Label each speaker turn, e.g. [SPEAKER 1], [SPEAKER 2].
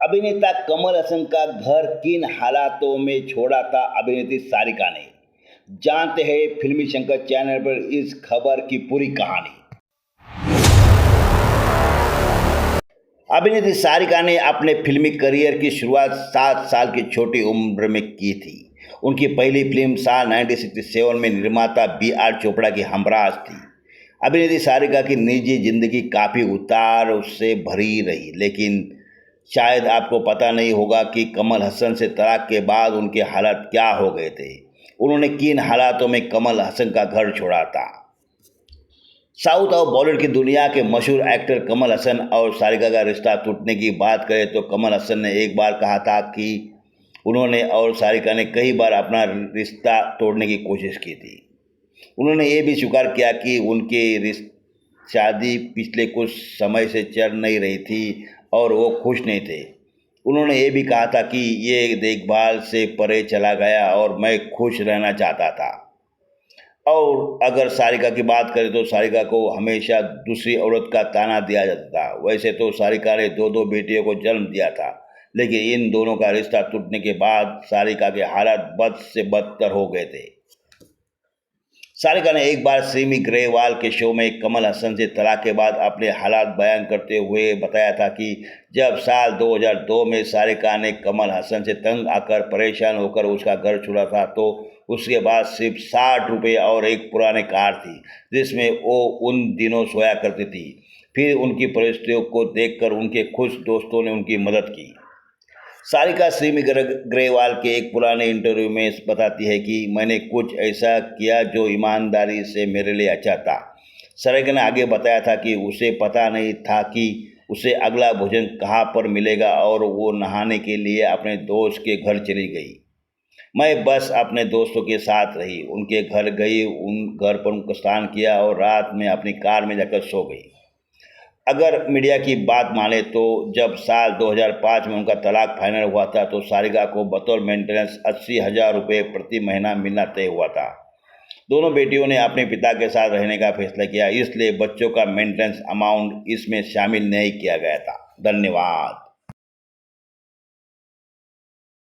[SPEAKER 1] अभिनेता कमल हसन का घर किन हालातों में छोड़ा था अभिनेत्री सारिका ने, जानते हैं फिल्मी शंकर चैनल पर इस खबर की पूरी कहानी। अभिनेत्री सारिका ने अपने फिल्मी करियर की शुरुआत 7 साल की छोटी उम्र में की थी। उनकी पहली फिल्म साल 1967 में निर्माता B.R. चोपड़ा की हमराज थी। अभिनेत्री सारिका की निजी जिंदगी काफ़ी उतार उससे भरी रही, लेकिन शायद आपको पता नहीं होगा कि कमल हसन से तलाक के बाद उनके हालात क्या हो गए थे। उन्होंने किन हालातों में कमल हसन का घर छोड़ा था। साउथ और बॉलीवुड की दुनिया के मशहूर एक्टर कमल हसन और सारिका का रिश्ता टूटने की बात करें तो कमल हसन ने एक बार कहा था कि उन्होंने और सारिका ने कई बार अपना रिश्ता तोड़ने की कोशिश की थी। उन्होंने ये भी स्वीकार किया कि उनकी शादी पिछले कुछ समय से चल नहीं रही थी और वो खुश नहीं थे। उन्होंने ये भी कहा था कि ये देखभाल से परे चला गया और मैं खुश रहना चाहता था। और अगर सारिका की बात करें तो सारिका को हमेशा दूसरी औरत का ताना दिया जाता था। वैसे तो सारिका ने 2 बेटियों को जन्म दिया था, लेकिन इन दोनों का रिश्ता टूटने के बाद सारिका के हालात बद से बदतर हो गए थे। सारिका ने एक बार सिमी ग्रेवाल के शो में कमल हसन से तलाक के बाद अपने हालात बयान करते हुए बताया था कि जब साल 2002 में सारिका ने कमल हसन से तंग आकर परेशान होकर उसका घर छोड़ा था तो उसके बाद सिर्फ 60 रुपये और एक पुरानी कार थी जिसमें वो उन दिनों सोया करती थी। फिर उनकी परिस्थितियों को देखकर उनके खुश दोस्तों ने उनकी मदद की। सारिका सिमी ग्रेवाल के एक पुराने इंटरव्यू में बताती है कि मैंने कुछ ऐसा किया जो ईमानदारी से मेरे लिए अच्छा था। सारिका ने आगे बताया था कि उसे पता नहीं था कि उसे अगला भोजन कहाँ पर मिलेगा और वो नहाने के लिए अपने दोस्त के घर चली गई। मैं बस अपने दोस्तों के साथ रही, उनके घर गई, उन घर पर उनका स्नान किया और रात में अपनी कार में जाकर सो गई। अगर मीडिया की बात माने तो जब साल 2005 में उनका तलाक फाइनल हुआ था तो सारिका को बतौर मेंटेनेंस 80,000 रुपये प्रति महीना मिलना तय हुआ था। दोनों बेटियों ने अपने पिता के साथ रहने का फैसला किया, इसलिए बच्चों का मेंटेनेंस अमाउंट इसमें शामिल नहीं किया गया था। धन्यवाद।